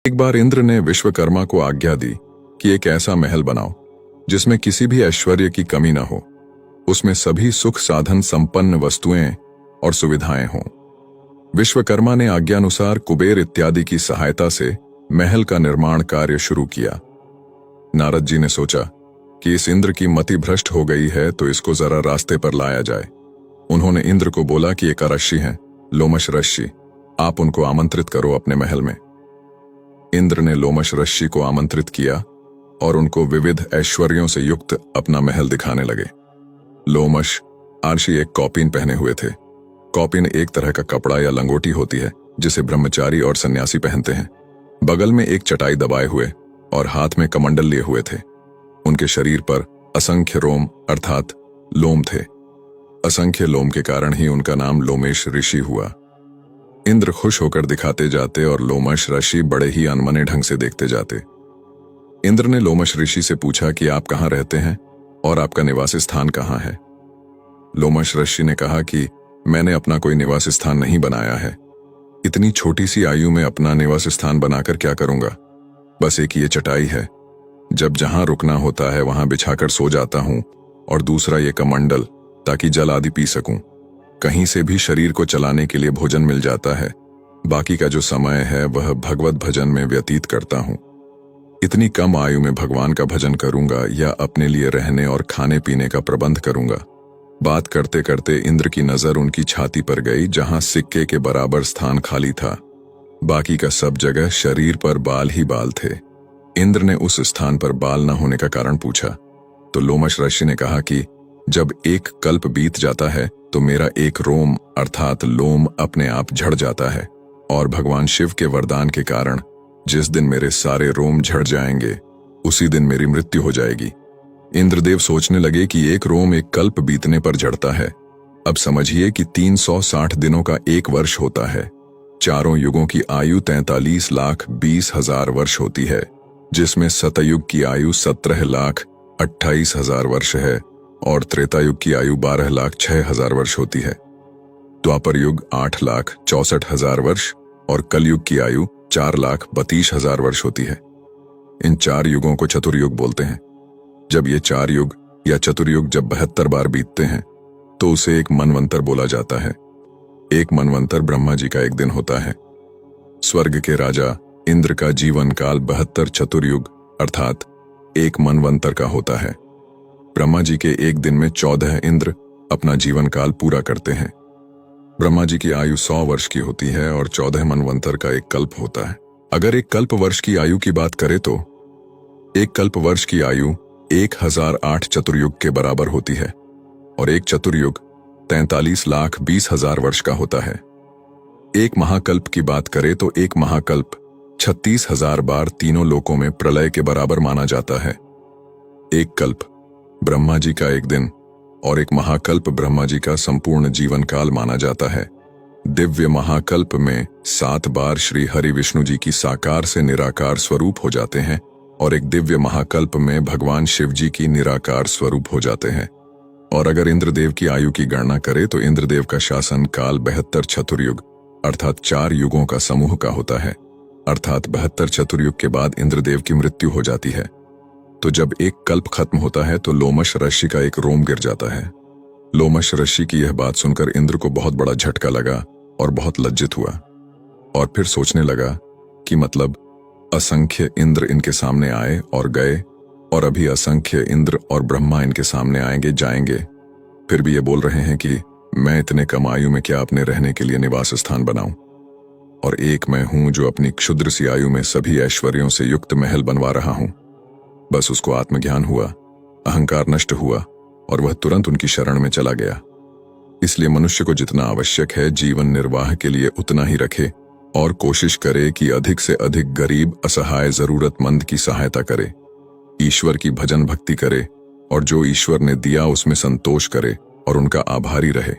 एक बार इंद्र ने विश्वकर्मा को आज्ञा दी कि एक ऐसा महल बनाओ जिसमें किसी भी ऐश्वर्य की कमी न हो, उसमें सभी सुख साधन संपन्न वस्तुएं और सुविधाएं हों। विश्वकर्मा ने आज्ञानुसार कुबेर इत्यादि की सहायता से महल का निर्माण कार्य शुरू किया। नारद जी ने सोचा कि इस इंद्र की मति भ्रष्ट हो गई है, तो इसको जरा रास्ते पर लाया जाए। उन्होंने इंद्र को बोला कि एक ऋषि हैं, लोमश ऋषि, आप उनको आमंत्रित करो अपने महल में। इंद्र ने लोमश ऋषि को आमंत्रित किया और उनको विविध ऐश्वर्यों से युक्त अपना महल दिखाने लगे। लोमश ऋषि एक कौपीन पहने हुए थे। कौपीन एक तरह का कपड़ा या लंगोटी होती है जिसे ब्रह्मचारी और सन्यासी पहनते हैं। बगल में एक चटाई दबाए हुए और हाथ में कमंडल लिए हुए थे। उनके शरीर पर असंख्य रोम अर्थात लोम थे। असंख्य लोम के कारण ही उनका नाम लोमेश ऋषि हुआ। इंद्र खुश होकर दिखाते जाते और लोमश ऋषि बड़े ही अनमने ढंग से देखते जाते। इंद्र ने लोमश ऋषि से पूछा कि आप कहाँ रहते हैं और आपका निवास स्थान कहाँ है। लोमश ऋषि ने कहा कि मैंने अपना कोई निवास स्थान नहीं बनाया है। इतनी छोटी सी आयु में अपना निवास स्थान बनाकर क्या करूंगा। बस एक ये चटाई है, जब जहां रुकना होता है वहां बिछाकर सो जाता हूं, और दूसरा ये कमंडल ताकि जल आदि पी सकूं। कहीं से भी शरीर को चलाने के लिए भोजन मिल जाता है। बाकी का जो समय है वह भगवत भजन में व्यतीत करता हूं। इतनी कम आयु में भगवान का भजन करूंगा या अपने लिए रहने और खाने पीने का प्रबंध करूंगा। बात करते करते इंद्र की नजर उनकी छाती पर गई, जहां सिक्के के बराबर स्थान खाली था। बाकी का सब जगह शरीर पर बाल ही बाल थे। इंद्र ने उस स्थान पर बाल न होने का कारण पूछा तो लोमश ऋषि ने कहा कि जब एक कल्प बीत जाता है तो मेरा एक रोम अर्थात लोम अपने आप झड़ जाता है, और भगवान शिव के वरदान के कारण जिस दिन मेरे सारे रोम झड़ जाएंगे उसी दिन मेरी मृत्यु हो जाएगी। इंद्रदेव सोचने लगे कि एक रोम एक कल्प बीतने पर झड़ता है। अब समझिए कि 360 दिनों का एक वर्ष होता है। चारों युगों की आयु 43,20,000 वर्ष होती है, जिसमें सतयुग की आयु 17,28,000 वर्ष है और त्रेतायुग की आयु 12,06,000 वर्ष होती है। द्वापर युग 8,64,000 वर्ष और कलयुग की आयु 4,32,000 वर्ष होती है। इन चार युगों को चतुर्युग बोलते हैं। जब ये चार युग या चतुर्युग जब 72 बार बीतते हैं तो उसे एक मनवंतर बोला जाता है। एक मनवंतर ब्रह्मा जी का एक दिन होता है। स्वर्ग के राजा इंद्र का जीवन काल 72 चतुर्युग अर्थात एक मनवंतर का होता है। ब्रह्मा जी के एक दिन में 14 इंद्र अपना जीवन काल पूरा करते हैं। ब्रह्मा जी की आयु 100 वर्ष की होती है और 14 मनवंतर का एक कल्प होता है। अगर एक कल्प वर्ष की आयु की बात करें तो एक कल्प वर्ष की आयु 1008 चतुर्युग के बराबर होती है और एक चतुर्युग 43,20,000 वर्ष का होता है। एक महाकल्प की बात करें तो एक महाकल्प 36,000 बार तीनों लोकों में प्रलय के बराबर माना जाता है। एक कल्प ब्रह्मा जी का एक दिन और एक महाकल्प ब्रह्मा जी का संपूर्ण जीवन काल माना जाता है। दिव्य महाकल्प में 7 बार श्री हरि विष्णु जी की साकार से निराकार स्वरूप हो जाते हैं और एक दिव्य महाकल्प में भगवान शिव जी की निराकार स्वरूप हो जाते हैं। और अगर इंद्रदेव की आयु की गणना करें तो इंद्रदेव का शासन काल 72 चतुर्युग अर्थात 4 युगों का समूह का होता है। अर्थात 72 चतुर्युग के बाद इंद्रदेव की मृत्यु हो जाती है। तो जब एक कल्प खत्म होता है तो लोमश ऋषि का एक रोम गिर जाता है। लोमश ऋषि की यह बात सुनकर इंद्र को बहुत बड़ा झटका लगा और बहुत लज्जित हुआ, और फिर सोचने लगा कि मतलब असंख्य इंद्र इनके सामने आए और गए, और अभी असंख्य इंद्र और ब्रह्मा इनके सामने आएंगे जाएंगे, फिर भी ये बोल रहे हैं कि मैं इतने कम आयु में क्या अपने रहने के लिए निवास स्थान बनाऊं, और एक मैं हूं जो अपनी क्षुद्र सी आयु में सभी ऐश्वर्यों से युक्त महल बनवा रहा हूं। बस उसको आत्मज्ञान हुआ, अहंकार नष्ट हुआ और वह तुरंत उनकी शरण में चला गया। इसलिए मनुष्य को जितना आवश्यक है जीवन निर्वाह के लिए उतना ही रखे और कोशिश करे कि अधिक से अधिक गरीब असहाय जरूरतमंद की सहायता करे, ईश्वर की भजन भक्ति करे और जो ईश्वर ने दिया उसमें संतोष करे और उनका आभारी रहे।